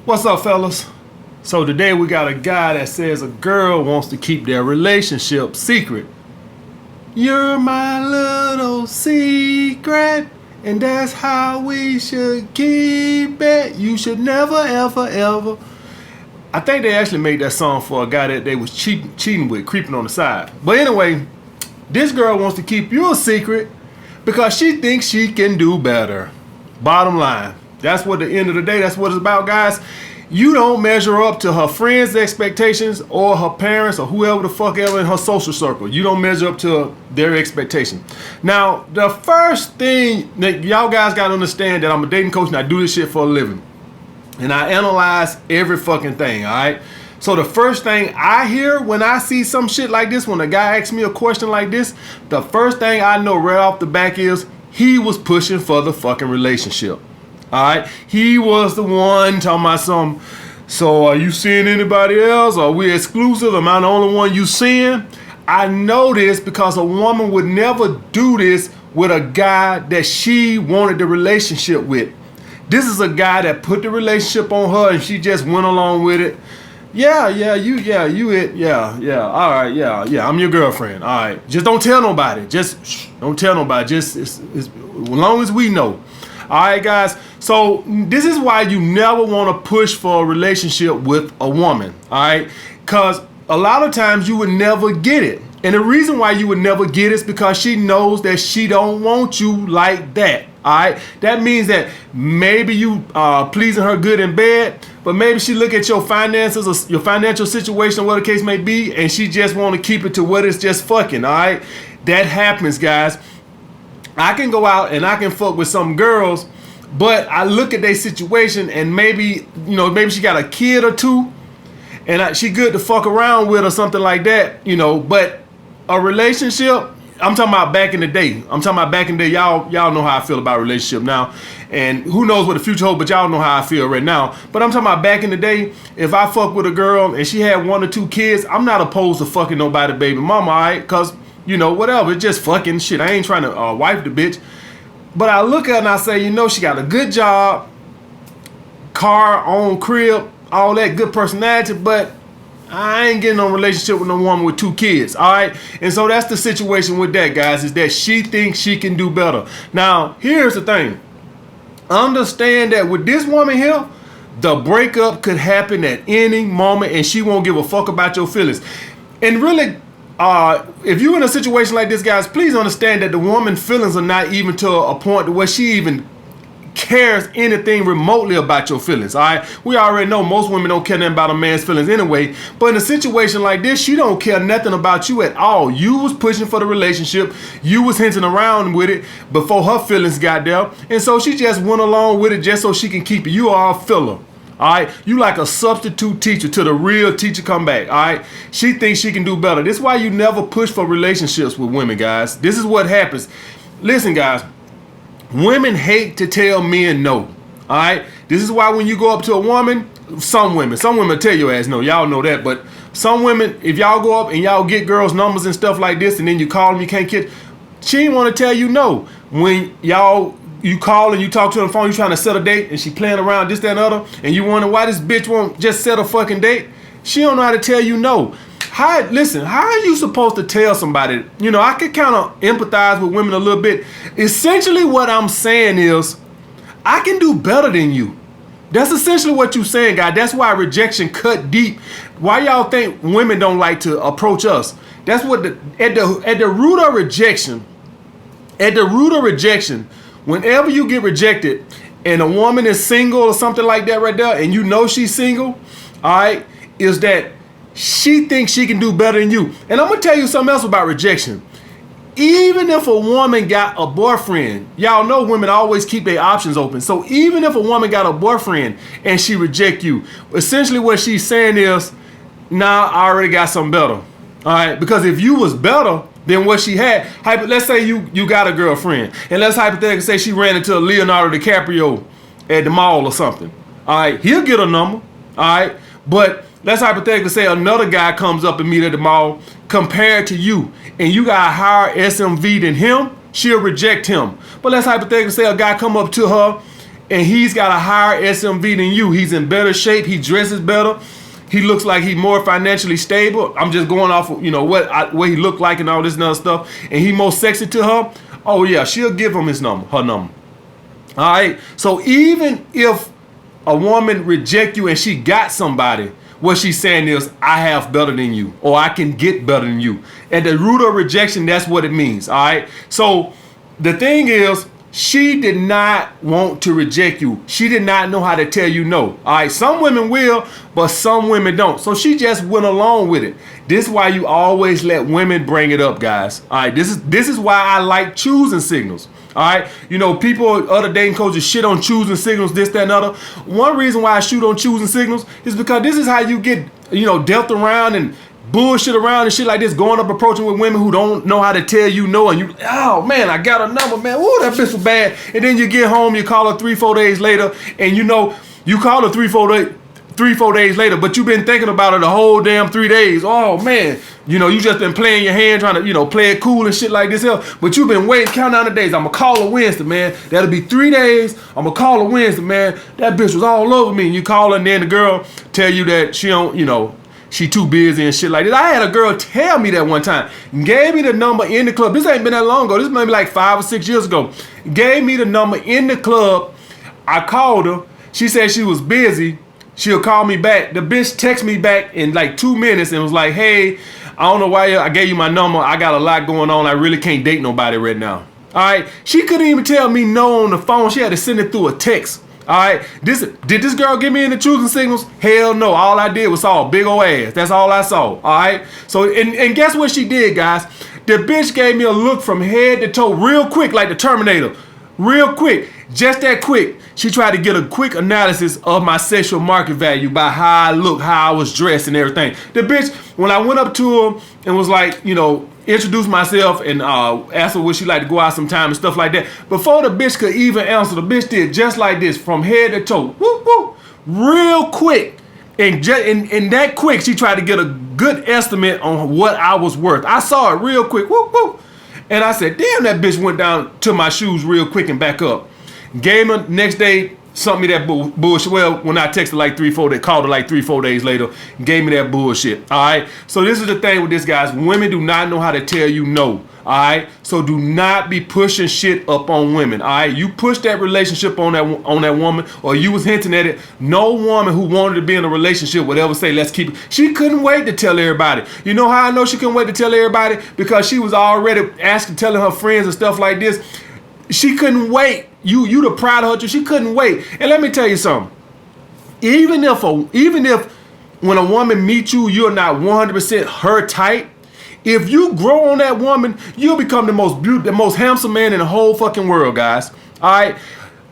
What's up, fellas? So today we got a guy that says a girl wants to keep their relationship secret. You're my little secret, and that's how we should keep it. You should never, ever, ever. I think they actually made that song for a guy that they was cheating with, creeping on the side. But anyway, this girl wants to keep you a secret because she thinks she can do better. Bottom line. That's what the end of the day, that's what it's about, guys. You don't measure up to her friends' expectations or her parents or whoever the fuck ever in her social circle. You don't measure up to their expectations. Now, the first thing that y'all guys got to understand that I'm a dating coach and I do this shit for a living. And I analyze every fucking thing, all right? So the first thing I hear when I see some shit like this, when a guy asks me a question like this, the first thing I know right off the back is he was pushing for the fucking relationship. Alright, he was the one talking about something. So are you seeing anybody else? Are we exclusive? Am I the only one you seeing? I know this because a woman would never do this with a guy that she wanted the relationship with. This is a guy that put the relationship on her and she just went along with it. You it, all right, I'm your girlfriend, all right. Just don't tell nobody, don't tell nobody, as long as we know. All right, guys. So this is why you never want to push for a relationship with a woman. All right, because a lot of times you would never get it, and the reason why you would never get it is because she knows that she don't want you like that. All right, that means that maybe you pleasing her good in bed, but maybe she look at your finances or your financial situation, whatever the case may be, and she just want to keep it to what it's just fucking. All right, that happens, guys. I can go out and I can fuck with some girls, but I look at their situation and maybe she got a kid or two and she good to fuck around with or something like that, but a relationship, I'm talking about back in the day. Y'all know how I feel about a relationship now, and who knows what the future holds, but y'all know how I feel right now. But I'm talking about back in the day, if I fuck with a girl and she had 1 or 2 kids, I'm not opposed to fucking nobody baby mama, all right? Because whatever, it's just fucking shit. I ain't trying to wife the bitch. But I look at her and I say, she got a good job, car, own crib, all that good personality, but I ain't getting no relationship with no woman with 2 kids, all right? And so that's the situation with that, guys, is that she thinks she can do better. Now, here's the thing. Understand that with this woman here, the breakup could happen at any moment and she won't give a fuck about your feelings. And really, if you're in a situation like this, guys, please understand that the woman's feelings are not even to a point where she even cares anything remotely about your feelings, all right? We already know most women don't care nothing about a man's feelings anyway, but in a situation like this, she don't care nothing about you at all. You was pushing for the relationship. You was hinting around with it before her feelings got there, and so she just went along with it just so she can keep it. You are a filler. All right, you like a substitute teacher till the real teacher come back. All right, she thinks she can do better. This is why you never push for relationships with women, guys. This is what happens. Listen, guys, women hate to tell men no. All right, this is why when you go up to a woman, some women tell your ass no. Y'all know that, but some women, if y'all go up and y'all get girls' numbers and stuff like this, and then you call them, you can't get. She ain't want to tell you no when you call and you talk to her on the phone, you trying to set a date, and she playing around this, that, and other, and you wonder why this bitch won't just set a fucking date. She don't know how to tell you no. How are you supposed to tell somebody? I could kind of empathize with women a little bit. Essentially what I'm saying is, I can do better than you. That's essentially what you're saying, guy. That's why rejection cut deep. Why y'all think women don't like to approach us? That's what at the root of rejection, whenever you get rejected and a woman is single or something like that right there, and she's single, all right, is that she thinks she can do better than you. And I'm going to tell you something else about rejection. Even if a woman got a boyfriend, y'all know women always keep their options open. So even if a woman got a boyfriend and she reject you, essentially what she's saying is, nah, I already got something better. All right, because if you was better than what she had, let's say you got a girlfriend, and let's hypothetically say she ran into Leonardo DiCaprio at the mall or something. All right, he'll get a number. All right, but let's hypothetically say another guy comes up and meet at the mall compared to you, and you got a higher SMV than him, she'll reject him. But let's hypothetically say a guy come up to her and he's got a higher SMV than you. He's in better shape. He dresses better. He looks like he's more financially stable. I'm just going off of, what he looked like and all this other stuff. And he more sexy to her. Oh yeah, she'll give him her number. All right. So even if a woman reject you and she got somebody, what she's saying is, I have better than you, or I can get better than you. At the root of rejection, that's what it means. All right. So the thing is, she did not want to reject you. She did not know how to tell you no. All right. Some women will, but some women don't. So she just went along with it. This is why you always let women bring it up, guys. All right. This is why I like choosing signals. All right. People, other dating coaches shit on choosing signals, this, that, and other. One reason why I shoot on choosing signals is because this is how you get, dealt around and bullshit around and shit like this, going up approaching with women who don't know how to tell you no, and you, oh man, I got a number, man. Woo, that bitch was bad. And then you get home, you call her 3-4 days later, and you call her 3-4 days later, but you've been thinking about it the whole damn 3 days. Oh man, you just been playing your hand trying to, play it cool and shit like this here. But you've been waiting, counting down the days. I'ma call her Wednesday, man. That'll be 3 days. I'ma call her Wednesday, man. That bitch was all over me. And you call her, and then the girl tell you that she don't, she too busy and shit like this. I had a girl tell me that one time. Gave me the number in the club. This ain't been that long ago. This maybe like 5 or 6 years ago. Gave me the number in the club. I called her. She said she was busy. She'll call me back. The bitch text me back in like 2 minutes and was like, hey, I don't know why I gave you my number. I got a lot going on. I really can't date nobody right now. All right. She couldn't even tell me no on the phone. She had to send it through a text. All right. Did this girl get me in the choosing signals? Hell no. All I did was saw a big old ass. That's all I saw. All right. So, and guess what she did, guys? The bitch gave me a look from head to toe real quick, like the Terminator. Real quick. Just that quick. She tried to get a quick analysis of my sexual market value by how I look, how I was dressed and everything. The bitch, when I went up to her and was like, introduce myself and ask her would she like to go out sometime and stuff like that. Before the bitch could even answer, the bitch did just like this from head to toe. Whoop, whoop, real quick. And that quick, she tried to get a good estimate on what I was worth. I saw it real quick. Whoop, whoop. And I said, damn, that bitch went down to my shoes real quick and back up. Gave her next day, sent me that bullshit. Well, when I texted like 3-4, they called her like 3-4 days later, gave me that bullshit. All right. So this is the thing with this, guys. Women do not know how to tell you no. All right. So do not be pushing shit up on women. All right. You push that relationship on that woman, or you was hinting at it. No woman who wanted to be in a relationship would ever say, let's keep it. She couldn't wait to tell everybody. You know how I know she couldn't wait to tell everybody? Because she was already telling her friends and stuff like this. She couldn't wait. You the proud of her. She couldn't wait. And let me tell you something. Even if when a woman meets you, you're not 100% her type. If you grow on that woman, you'll become the most beautiful, the most handsome man in the whole fucking world, guys. All right.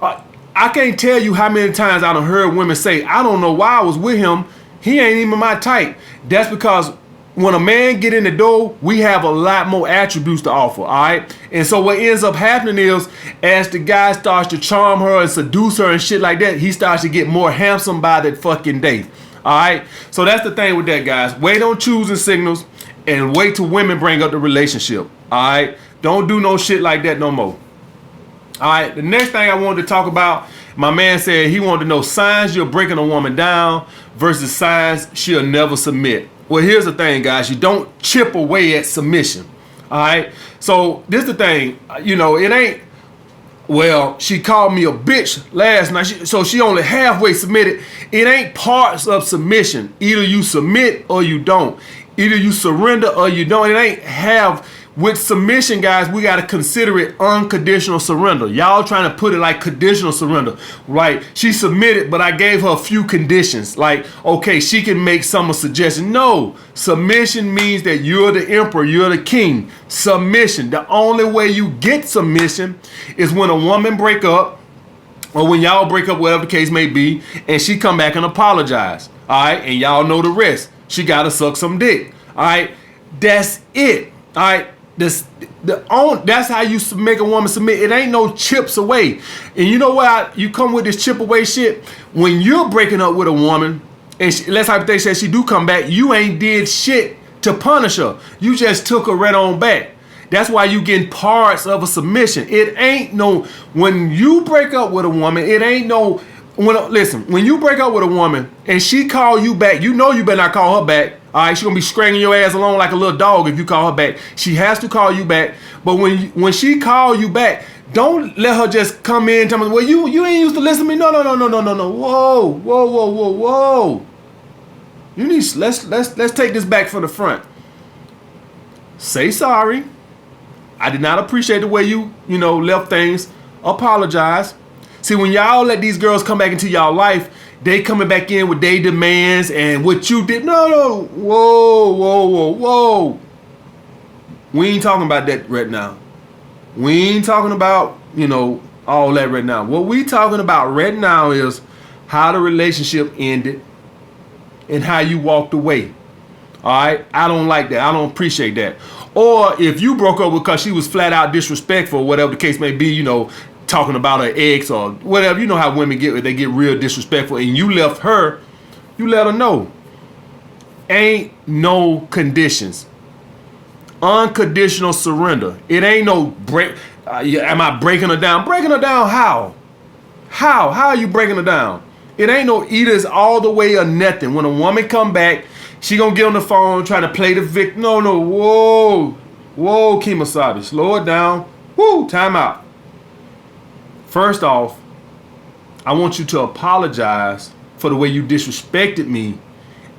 I can't tell you how many times I done heard women say, I don't know why I was with him. He ain't even my type. That's because when a man get in the door, we have a lot more attributes to offer, all right? And so what ends up happening is, as the guy starts to charm her and seduce her and shit like that, he starts to get more handsome by the fucking day, all right? So that's the thing with that, guys. Wait on choosing signals and wait till women bring up the relationship, all right? Don't do no shit like that no more. All right, the next thing I wanted to talk about, my man said he wanted to know signs you're breaking a woman down versus signs she'll never submit. Well, here's the thing, guys. You don't chip away at submission. All right. So this is the thing. It ain't, well, she called me a bitch last night. So she only halfway submitted. It ain't parts of submission. Either you submit or you don't. Either you surrender or you don't. It ain't half. With submission, guys, we got to consider it unconditional surrender. Y'all trying to put it like conditional surrender, right? She submitted, but I gave her a few conditions. Like, okay, she can make some suggestions. No, submission means that you're the emperor, you're the king. Submission. The only way you get submission is when a woman break up, or when y'all break up, whatever the case may be, and she come back and apologize. All right, and y'all know the rest. She got to suck some dick. All right, that's it. All right. That's how you make a woman submit. It ain't no chips away. And you know what? You come with this chip away shit. When you're breaking up with a woman, and let's hypothetically say she do come back, you ain't did shit to punish her. You just took her right on back. That's why you getting parts of a submission. It ain't no, when you break up with a woman, it ain't no, when you break up with a woman and she call you back, you know you better not call her back. All right, she gonna be stringing your ass along like a little dog if you call her back. She has to call you back. But when she call you back, don't let her just come in and tell me, well, you ain't used to listen to me. No. Whoa. You need, let's take this back from the front. Say sorry. I did not appreciate the way you left things. Apologize. See, when y'all let these girls come back into y'all life, they coming back in with their demands and what you did. No. Whoa. We ain't talking about that right now. We ain't talking about, all that right now. What we talking about right now is how the relationship ended and how you walked away. All right? I don't like that. I don't appreciate that. Or if you broke up because she was flat out disrespectful, whatever the case may be, talking about her ex or whatever. You know how women get, they get real disrespectful, and you left her, you let her know. Ain't no conditions. Unconditional surrender. It ain't no break. Am I breaking her down? Breaking her down how? How are you breaking her down? It ain't no either it's all the way or nothing. When a woman come back, she gonna get on the phone trying to play the victim. No. Whoa, Kimasabi. Slow it down. Woo, time out. First off, I want you to apologize for the way you disrespected me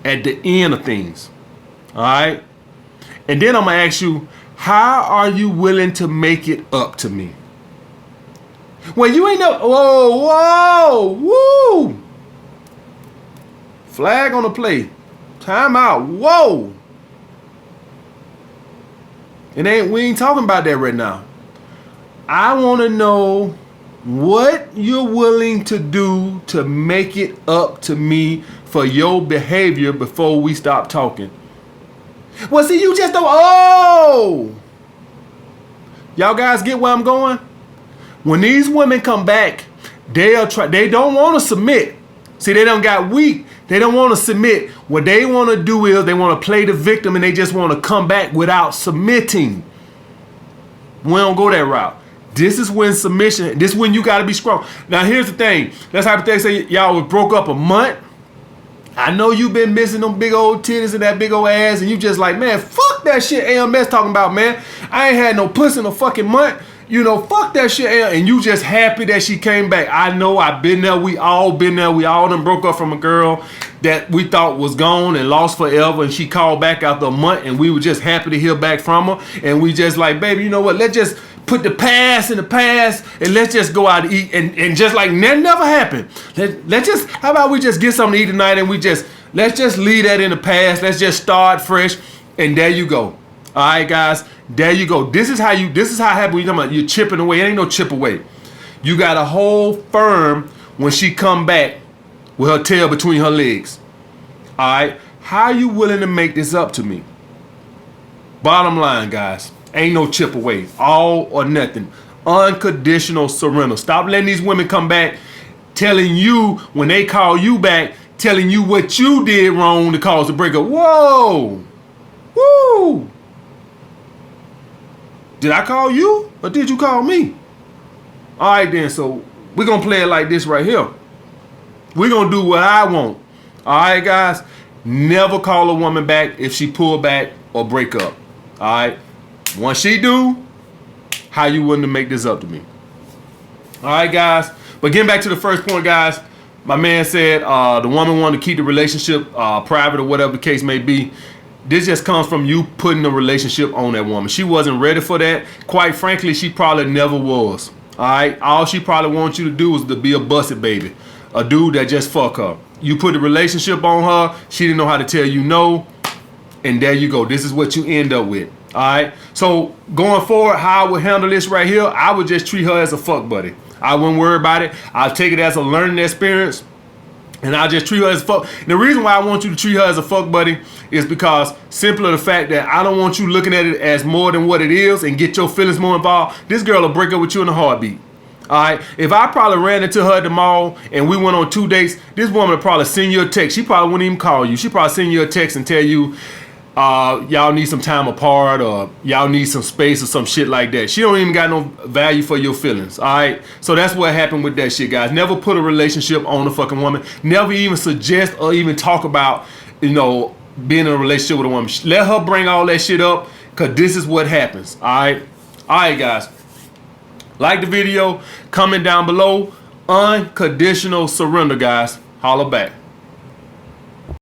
at the end of things. All right? And then I'm going to ask you, how are you willing to make it up to me? Well, you ain't no, woo. Flag on the play. Time out. Whoa. We ain't talking about that right now. I want to know what you're willing to do to make it up to me for your behavior before we stop talking. Well, see, you just don't. Y'all guys get where I'm going? When these women come back, they don't want to submit. See, they done got weak. They don't want to submit. What they want to do is they want to play the victim and they just want to come back without submitting. We don't go that route. This is when submission, this is when you got to be strong. Now, here's the thing. Let's hypothetically say y'all was broke up a month. I know you've been missing them big old titties and that big old ass, and you just like, man, fuck that shit AMS talking about, man. I ain't had no pussy in a fucking month. Fuck that shit. And you just happy that she came back. I know, I've been there. We all been there. We all done broke up from a girl that we thought was gone and lost forever. And she called back after a month, and we were just happy to hear back from her. And we just like, baby, you know what? Let's just put the past in the past and let's just go out to eat. And just like that never happened. Let's just, how about we just get something to eat tonight and let's just leave that in the past. Let's just start fresh. And there you go. All right, guys. There you go. This is how happy you talking about you're chipping away. It ain't no chip away. You got to hold firm when she come back with her tail between her legs. All right. How you willing to make this up to me? Bottom line, guys. Ain't no chip away. All or nothing. Unconditional surrender. Stop letting these women come back telling you when they call you back, telling you what you did wrong to cause the breakup. Whoa. Woo. Did I call you or did you call me? All right, then. So we're going to play it like this right here. We're going to do what I want. All right, guys. Never call a woman back if she pull back or break up. All right. Once she do, how you willing to make this up to me? All right, guys. But getting back to the first point, guys, my man said the woman wanted to keep the relationship private or whatever the case may be. This just comes from you putting the relationship on that woman. She wasn't ready for that. Quite frankly, she probably never was. All right. All she probably wants you to do is to be a busted baby. A dude that just fuck her. You put the relationship on her. She didn't know how to tell you no. And there you go. This is what you end up with. All right. So going forward, how I would handle this right here, I would just treat her as a fuck buddy. I wouldn't worry about it. I'll take it as a learning experience. And I'll just treat her as a fuck. And the reason why I want you to treat her as a fuck buddy is because simply the fact that I don't want you looking at it as more than what it is and get your feelings more involved. This girl will break up with you in a heartbeat. All right. If I probably ran into her at the mall and we went on 2 dates, this woman would probably send you a text. She probably wouldn't even call you. She probably send you a text and tell you, y'all need some time apart, or y'all need some space or some shit like that. She don't even got no value for your feelings. All right, so that's what happened with that shit, guys. Never put a relationship on a fucking woman. Never even suggest or even talk about, you know, being in a relationship with a woman. Let her bring all that shit up, because this is what happens. All right, guys. Like the video, comment down below. Unconditional surrender, guys. Holla back.